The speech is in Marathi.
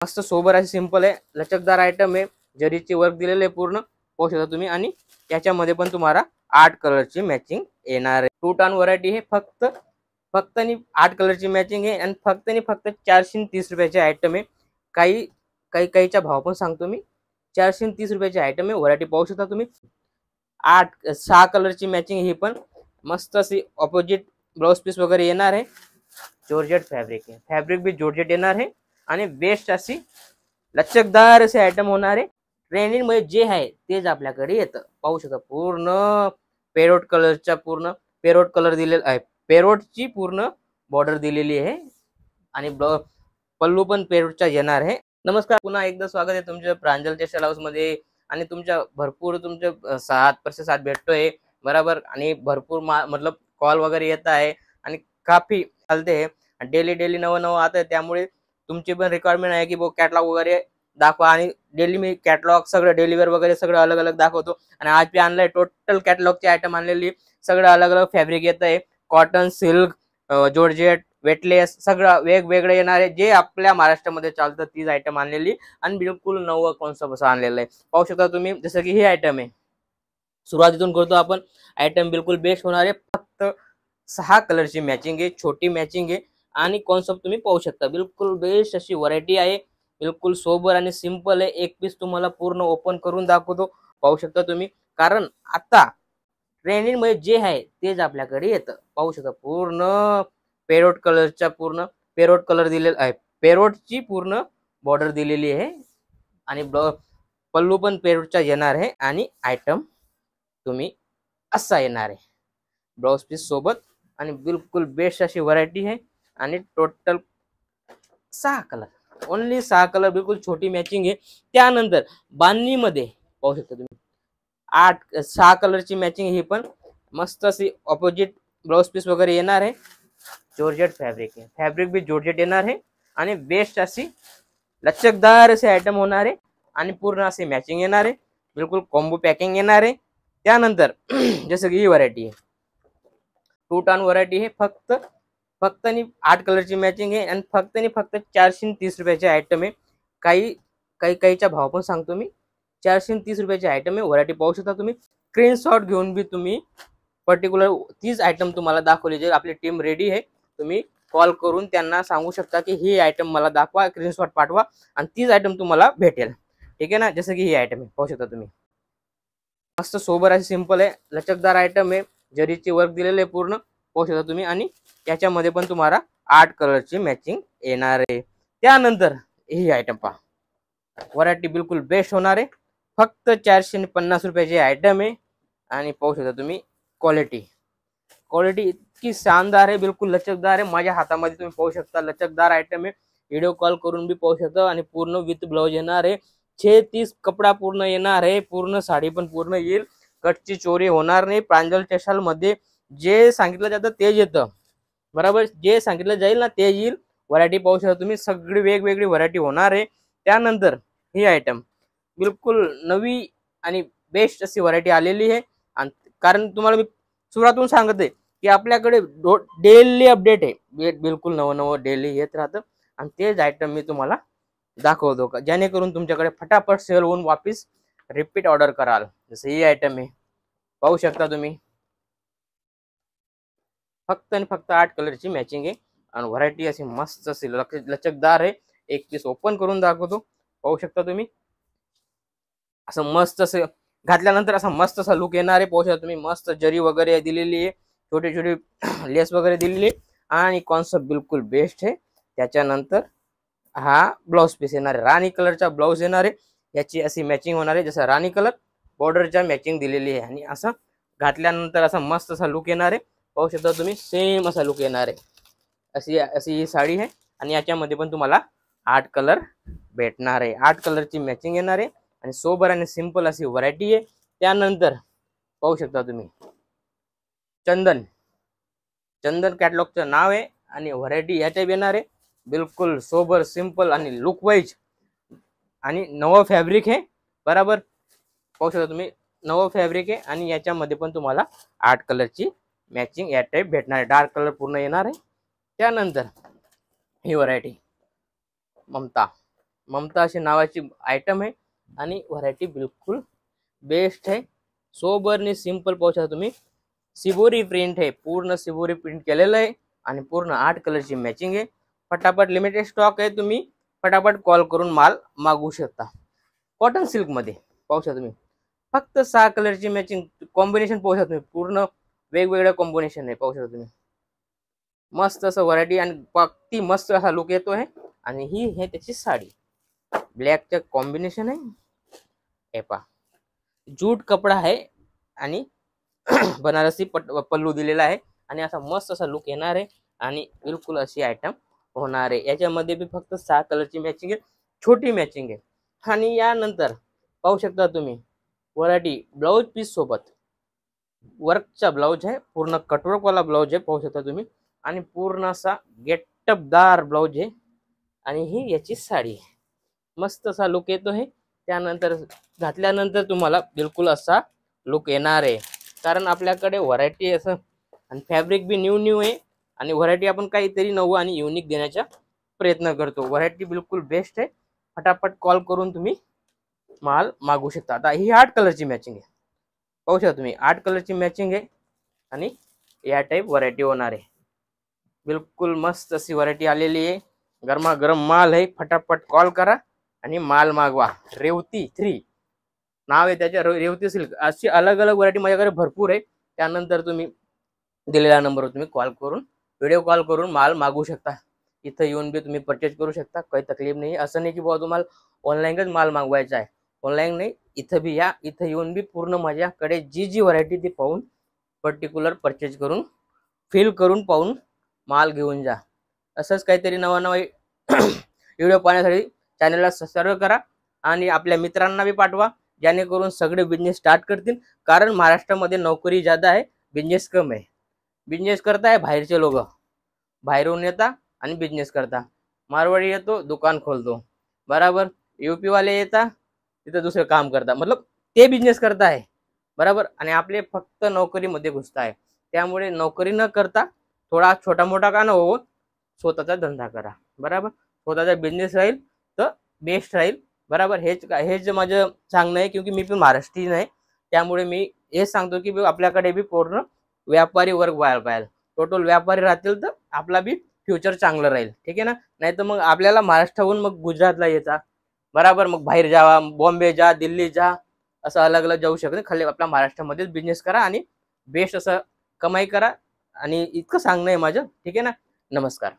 मस्त सोबर अशी सिंपल आहे, लचकदार आयटम आहे, जरीची वर्क दिलेले आहे पूर्ण पाहू शकता तुम्ही। आणि याच्यामध्ये पण तुम्हाला 8 कलरची मॅचिंग येणार आहे। 2 टन व्हरायटी हे फक्त आणि 8 कलरची मॅचिंग आहे आणि फक्त 430 रुपयाचे आयटम आहे। काहीच्या भाव पण सांगतो मी, 430 रुपयाचे आयटम आहे। व्हरायटी पाहू शकता तुम्ही। 6 कलरची मॅचिंग ही पण मस्त अशी ऑपोजिट ब्लाउज पीस वगैरे येणार आहे। जॉर्जेट फॅब्रिक आहे, फॅब्रिक भी जॉर्जेट येणार आहे आणि बेस्ट अशी लचकदार असे आयटम होणार आहे। ट्रेंडिंग मध्ये जे आहे तेच आपल्याकडे येतं पाहू शकता। पूर्ण पेरोट कलरचा पूर्ण पेरोट कलर दिलेला आहे, पेरोटची पूर्ण बॉर्डर दिलेली आहे आणि पल्लू पण पेरोटचा येणार आहे। नमस्कार, पुन्हा एकदा स्वागत आहे तुमच्या प्रांजल टेक्सटाईल हाऊस मध्ये। आणि तुमच्या भरपूर तुमच्या साथ भेटतोय बरोबर, आणि भरपूर मतलब कॉल वगैरे येत आहे आणि काफी चालते डेली नवं आता आहे। त्यामुळे तुमची पण रिक्वायरमेंट आहे की वो कॅटलॉग वगैरे दाखवा, आणि डेली मी कॅटलॉग सगळं डेलीवेअर वगैरे सगळं अलग अलग दाखवतो। आणि आज मी आणलंय टोटल कॅटलॉगचे आयटम आणलेली, सगळं अलग अलग फॅब्रिक येत आहे, कॉटन, सिल्क, जॉर्जेट, वेटलेस सगळं वेगवेगळे येणार आहे। जे आपल्या महाराष्ट्रामध्ये चालतं तीच आयटम आणलेली आणि बिलकुल नवं कॉन्सेप्ट असं आणलेलं आहे पाहू शकता तुम्ही। जसं की हे आयटम आहे, सुरुवातीतून करतो आपण। आयटम बिलकुल बेस्ट होणार आहे, फक्त 6 कलरची मॅचिंग आहे, छोटी मॅचिंग आहे आणि कॉन्सेप्ट तुम्ही पाहू शकता। बिलकुल बेस्ट अशी व्हरायटी आहे, बिलकुल सोबर आणि सिंपल आहे। एक पीस तुम्हाला पूर्ण ओपन करून दाखवतो पाहू शकता तुम्ही, कारण आता ट्रेंडिंग मध्ये जे आहे तेच आपल्याकडे येतं पाहू शकता। पूर्ण पेरोट कलरचा पूर्ण पेरोट कलर दिलेला आहे, पेरोटची पूर्ण बॉर्डर दिलेली आहे आणि पल्लू पण पेरोटचा येणार आहे आणि आयटम तुम्ही असा येणार आहे ब्लाउज पीस सोबत। आणि बिलकुल बेस्ट अशी व्हरायटी आहे आणि टोटल 6 कलर, ओनली 6 कलर, बिलकुल छोटी मॅचिंग आहे। त्यानंतर बांधणी मध्ये पाहू शकता तुम्ही 6 कलरची मॅचिंग ही पण मस्त अशी ऑपोजिट ब्लाउज पीस वगैरे येणार आहे। जॉर्जेट फॅब्रिक आहे, फॅब्रिक भी जॉर्जेट येणार आहे आणि बेस्ट अशी लचकदार असे आयटम होणार आहे आणि पूर्ण अशी मॅचिंग येणार आहे, बिलकुल कॉम्बो पॅकिंग येणार आहे। त्यानंतर जसं की ही व्हरायटी आहे, 2 टन व्हरायटी हे फक्त आणि 8 कलरची मॅचिंग आहे आणि फक्त 430 रुपयाचे आयटम आहे। काहीच्या भाव पण सांगतो मी, 430 रुपयाचे आयटम आहे। व्हरायटी पाहू शकता तुम्ही, स्क्रीनशॉट घेऊन बी तुम्ही पर्टिक्युलर तीच आयटम तुम्हाला दाखवली जे आपली टीम रेडी आहे। तुम्ही कॉल करून त्यांना सांगू शकता की ही आयटम मला दाखवा, स्क्रीनशॉट पाठवा आणि तीच आयटम तुम्हाला भेटेल, ठीक आहे ना। जसं की ही आयटम आहे पाहू शकता तुम्ही, मस्त सोबर अशी सिंपल आहे, लचकदार आयटम आहे, जरीची वर्क दिलेले आहे पूर्ण पाहू शकता तुम्ही। आणि याच्यामध्ये पण तुम्हाला 8 कलरची मॅचिंग येणार आहे। त्यानंतर ही आयटम पहा, व्हरायटी बिलकुल बेस्ट होणार आहे, फक्त 450 रुपयाचे आयटम आहे आणि पाहू शकता तुम्ही क्वालिटी इतकी शानदार आहे, बिलकुल लचकदार आहे। माझ्या हातामध्ये तुम्ही पाहू शकता, लचकदार आयटम आहे। व्हिडिओ कॉल करून भी पाहू शकता आणि पूर्ण विथ ब्लाउज येणार आहे। 36 कपडा पूर्ण येणार आहे, पूर्ण साडी पण पूर्ण येईल, कटची चोरी होणार नाही। प्रांजल टेक्सटाईल मध्ये जे सांगितलं जातं तेच येतं बरोबर, जे सांगितलं जाईल ना ते येईल। व्हरायटी पाहू शकता तुम्ही, सगळी वेगवेगळी व्हरायटी होणार आहे। त्यानंतर ही आयटम बिलकुल नवी आणि बेस्ट अशी व्हरायटी आलेली आहे, आणि कारण तुम्हाला मी सुरुवातून सांगते की आपल्याकडे डेली अपडेट आहे, बिलकुल नवं डेली येत राहतं आणि तेच आयटम मी तुम्हाला दाखवतो का जेणेकरून तुमच्याकडे फटाफट सेल होऊन वापिस रिपीट ऑर्डर कराल। जसं ही आयटम आहे पाहू शकता तुम्ही, फक्त आणि फक्त 8 कलरची मॅचिंग आहे आणि व्हरायटी अशी मस्त अशी लचकदार आहे। एक पीस ओपन करून दाखवतो पाहू शकता तुम्ही, असं मस्त असं घातल्यानंतर असा मस्त असा लुक येणार आहे पाहू शकता तुम्ही। मस्त जरी वगैरे दिलेली आहे, छोटे छोटे लेस वगैरे दिलेली आहे आणि कॉन्सेप्ट बिलकुल बेस्ट आहे। त्याच्यानंतर हा ब्लाउज पीस येणार आहे, राणी कलरचा ब्लाउज येणार आहे, याची अशी मॅचिंग होणार आहे। जसं राणी कलर बॉर्डरच्या मॅचिंग दिलेली आहे आणि असं घातल्यानंतर असा मस्त असा लुक येणार आहे पाहू शकता तुम्ही, सेम असा लुक येणार आहे। अशी ही साडी आहे आणि याच्यामध्ये पण तुम्हाला 8 कलर भेटणार आहे, 8 कलरची मॅचिंग येणार आहे आणि सोबर आणि सिंपल अशी व्हरायटी आहे। त्यानंतर पाहू शकता तुम्ही चंदन कॅटलॉगचं नाव आहे आणि व्हरायटी याच्या येणार आहे, बिलकुल सोबर सिंपल आणि लुक वाईज आणि नवं फॅब्रिक आहे बरोबर पाहू शकता तुम्ही, नवं फॅब्रिक आहे आणि याच्यामध्ये पण तुम्हाला 8 कलरची मॅचिंग या टाइप भेटणार आहे, डार्क कलर पूर्ण येणार आहे। त्यानंतर ही व्हरायटी ममता अशी नावाची आयटम आहे आणि व्हरायटी बिलकुल बेस्ट आहे. सोबर आणि सिंपल पाहू शकता तुम्ही. सिबोरी प्रिंट आहे, पूर्ण सिबोरी प्रिंट केलेलं आहे आणि पूर्ण 8 कलरची मॅचिंग आहे. फटाफट लिमिटेड स्टॉक आहे, तुम्ही फटाफट कॉल करून माल मागवू शकता. कॉटन सिल्क मध्ये पाहू शकता तुम्ही फक्त 6 कलरची मॅचिंग कॉम्बिनेशन पाहू शकता तुम्ही. पूर्ण वेगवेगळ्या कॉम्बिनेशन आहे पाहू शकता तुम्ही. मस्त असं व्हरायटी आणि अगदी मस्त असा लुक येतो आहे. आणि ही आहे त्याची साडी, ब्लॅकचं कॉम्बिनेशन आहे. हे पहा, जूट कपडा आहे आणि बनारसी पल्लू दिलेला आहे आणि असा मस्त असा लुक येणार आहे आणि बिलकुल अशी आयटम होणार आहे. याच्यामध्ये बी फक्त 6 कलरची मॅचिंग आहे, छोटी मॅचिंग आहे. आणि यानंतर पाहू शकता तुम्ही व्हरायटी ब्लाऊज पीस सोबत वर्कचा ब्लाऊज आहे, पूर्ण कटवर्क वाला ब्लाऊज आहे पाहू शकता तुम्ही. आणि पूर्ण असा गेटअपदार ब्लाऊज आहे आणि ही याची साडी आहे. मस्त असा लुक येतो आहे. त्यानंतर घातल्यानंतर तुम्हाला बिलकुल असा लुक येणार आहे, कारण आपल्याकडे व्हरायटी असं आणि फॅब्रिक बी न्यू आहे आणि व्हरायटी आपण काहीतरी नवं आणि युनिक देण्याचा प्रयत्न करतो. व्हरायटी बिलकुल बेस्ट आहे. फटाफट कॉल करून तुम्ही माल मागवू शकता. आता ही 8 कलरची मॅचिंग आहे पाहू शकता तुम्ही. 8 कलरची मॅचिंग आहे आणि या टाईप व्हरायटी होणार आहे. बिलकुल मस्त अशी व्हरायटी आलेली आहे. गरमागरम माल आहे. फटाफट कॉल करा आणि माल मागवा. रेवती 3 नाव आहे त्याच्या, रेवती सिल्क. अशी अलग अलग व्हरायटी माझ्याकडे भरपूर आहे. त्यानंतर तुम्ही दिलेल्या नंबरवर तुम्ही कॉल करून व्हिडिओ कॉल करून माल मागवू शकता. इथं येऊन बी तुम्ही परचेज करू शकता, काही तकलीफ नाही. असं नाही की बाबा तुम्हाला ऑनलाईनच माल मागवायचा आहे, ऑनलाईन नाही. इथं बी या, इथं येऊन बी पूर्ण माझ्याकडे जी व्हरायटी ती पाहून पर्टिक्युलर परचेज करून फील करून पाहून माल घेऊन जा. असंच काहीतरी नवा व्हिडिओ पाहण्यासाठी चॅनलला सबस्क्राईब करा आणि आपल्या मित्रांना बी पाठवा, जेणेकरून सगळे बिझनेस स्टार्ट करतील. कारण महाराष्ट्रामध्ये नोकरी जादा आहे, बिझनेस कम आहे. बिझनेस करताय बाहेरचे लोक, बाहेरून येता आणि बिझनेस करता. मारवाडी येतो दुकान खोलतो, बराबर. यूपी वाले येता तिथं दुसरं काम करता, मतलब ते बिझनेस करताय, बराबर. आणि आपले फक्त नोकरीमध्ये घुसताय. त्यामुळे नोकरी न करता थोडा छोटा मोठा का न हो, स्वतःचा धंदा करा, बराबर. स्वतःचा बिझनेस राहील तर बेस्ट राहील, बराबर. हेच माझं सांगणं आहे, क्योंकि मी पण महाराष्ट्रीयन आहे. त्यामुळे मी हेच सांगतो की आपल्याकडे बी पूर्ण व्यापारी वर्ग व्हायला पाहिजे. टोटल व्यापारी राहतील तर आपला बी फ्युचर चांगलं राहील, ठीक आहे ना. नाही तर मग आपल्याला महाराष्ट्राहून मग गुजरातला येता, बराबर. मग बाहेर जावा, बॉम्बे जा, दिल्ली जा, असं अलग अलग जाऊ शकत. खाली आपल्या महाराष्ट्रामध्येच बिझनेस करा आणि बेस्ट असं कमाई करा. आणि इतकं सांगणं आहे माझं, ठीक आहे ना. नमस्कार.